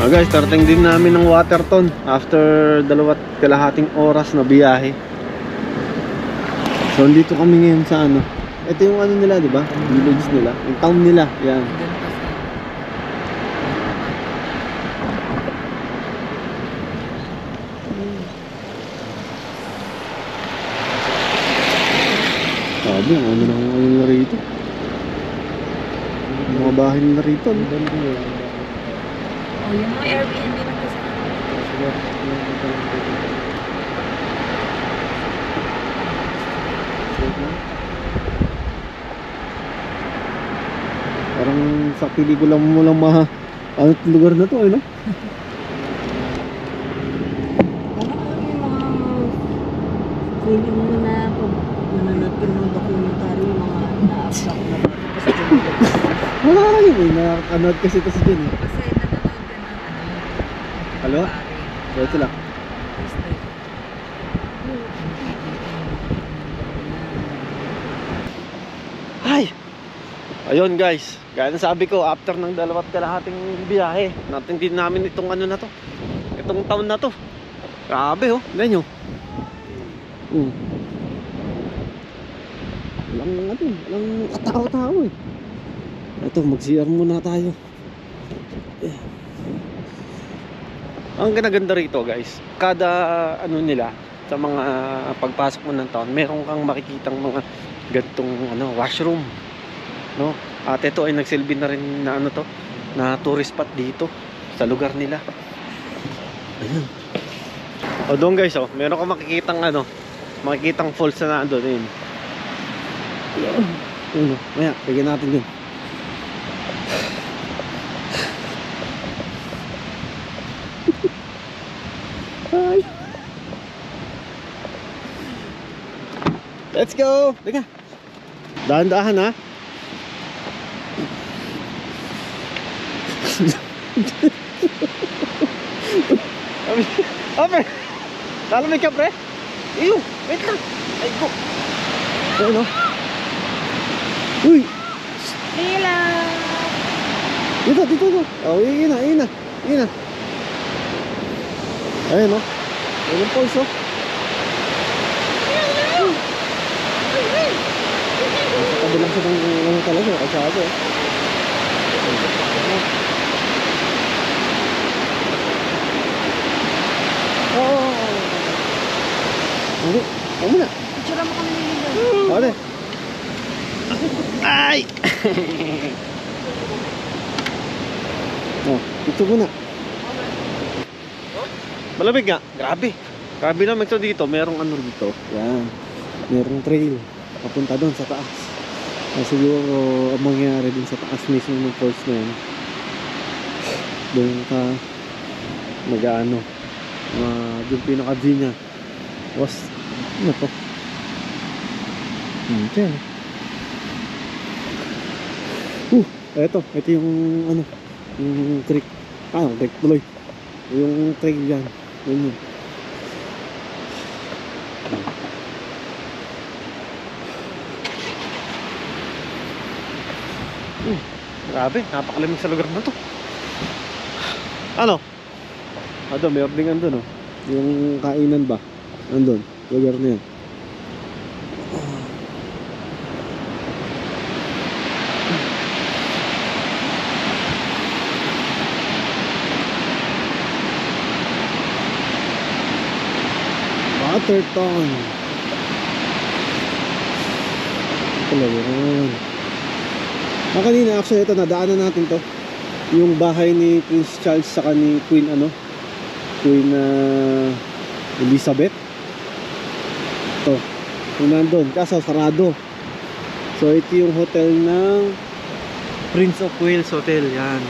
Guys, starting din namin ng Waterton after 2.5 oras na biyahe. So, dito kami ngayon sa ano. Ito yung ano nila, di ba? Village nila. Yung town nila. Yan. Sabi, ang ano na rito. Yung mga bahay nila rito. No? Oh, yung mga Airbnb na kasi. Parang sa pelikula mo lang ano lugar na to, eh, no? Feeling mo na pag nanonood ka ng documentary, yung mga na-abstract na ba? Kasi Wala ka lang yun, eh. Nakakanood kasi ito si Jen, eh. kasi nanonood ka ng Halo? So, ito lang. Ay! Ayun guys, gaya na sabi ko, after ng 2.5 biyahe, natin din namin itong ano na to. Itong town na to. Grabe, oh. Tignan nyo. Walang katao-tao, eh. Ito, mag-CR muna tayo. Ang kinaganda rito guys, kada ano nila, sa mga pagpasok mo ng town, meron kang makikitang mga gantong ano, washroom, no? At ito ay nagsilbi na rin na ano to, na tourist spot dito sa lugar nila. Ayun. O doon guys, oh, meron kang makikitang ano, makikitang falls na nandoon din. Ayun, maya, bigyan natin din. Hi. Let's go. Teka. Dahan-dahan, ha. Ope. Lalamig ka, pre. Iyo, wait lang. Ay, go. Ayun, oh. Uy. Hila! Dito. Oh, yun na. Ayun, oh. Ayun yung pulse, oh. Sa kabilang sa ano talaga, kasado, eh. Oo. Hindi, huwag mo na. Picture mo kami nililo. Ate. Ay! Oh, ito muna. Malamig nga. Grabe. Grabe naman ito dito. Merong ano dito. Yan. Merong trail. Papunta doon sa taas. Siguro ang mangyari din sa taas mismo ng falls na yan. Doon ka mag-ano. Doon pinaka-view niya. Was, ano to? Ito yan. Ito yung ano, yung creek. Creek tuloy. Yung trail yan. Yun. Grabe, napakalamig sa lugar na to. Ano? Doon, may ording andun, oh. Yung kainan ba? Andun, lugar na yan. Waterton. Ito lang yun. Kanina actually ito, nadaanan natin to. Yung bahay ni Prince Charles saka ni Queen Elizabeth. Ito. Yung nandun. Kaso sarado. So ito yung hotel ng Prince of Wales Hotel. Yan.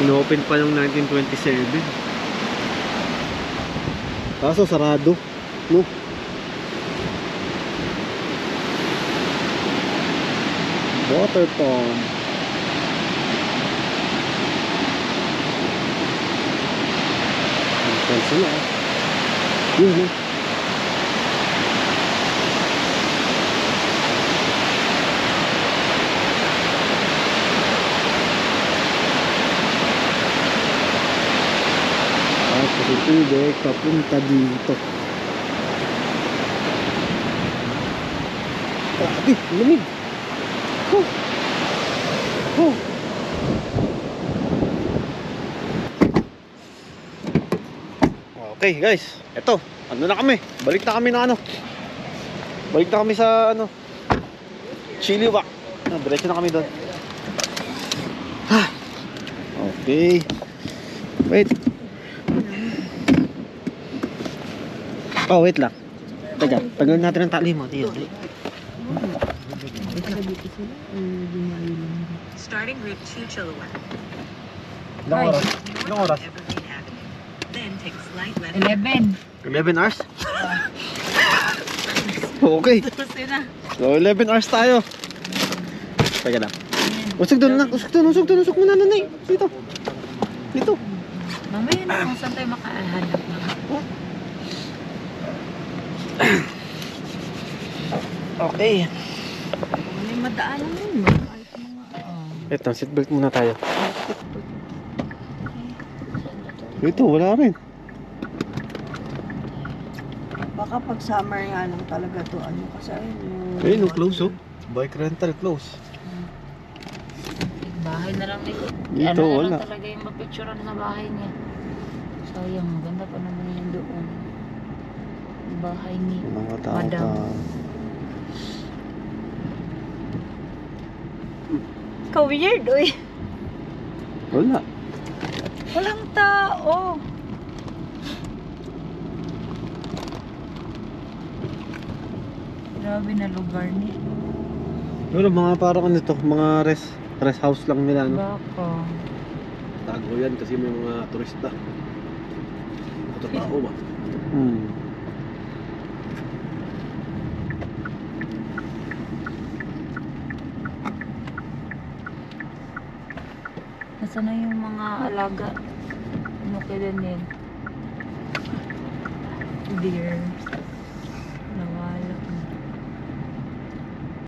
Ino-open pa yung 1927. Kaso sarado, no? Waterton. Pansin na, yun, no? Yung tubig papunta dito. Grabe, lamig. Oh. Oh. Okay guys, eto, ano na kami? Balik na kami na ano. Balik na kami sa ano, Chiliwak. Diretso na kami doon. Okay. Wait. Oh, wait lang. Teka, tagal natin ang tali mo. Tiyo. Starting route to Chilliwack. Ilang oras? Ilang oras? Evergreen Avenue. Then take a slight left. 11. 11 hours? Okay. Kasi na. So, 11 hours tayo. Teka lang. Usog doon na. Usog mo na, nanay. Dito. Dito. Mamaya na kung saan tayo makahanap na. Okay. May madaanan rin, no? Kahit mga, Ito, seatbelt muna tayo. Ito, wala rin. Baka pag summer nga lang talaga to, ano kasi ayun yung... Ayun, no, close oh. Bike rental, close. Bahay na lang nito. Dito, ano wala. na lang talaga yung mapicturean na bahay niya. Sayang, maganda pa naman yan doon. Bahay ni Mga tao Madam. pa. Ka-weird, uy. Wala. Walang tao. Grabe na lugar ni. Pero mga parang ano to, mga rest house lang nila, no? Baka. Tago yan kasi may mga turista. Mga tao ba? Nasaan na yung mga alaga? Ano kaya din? Deer.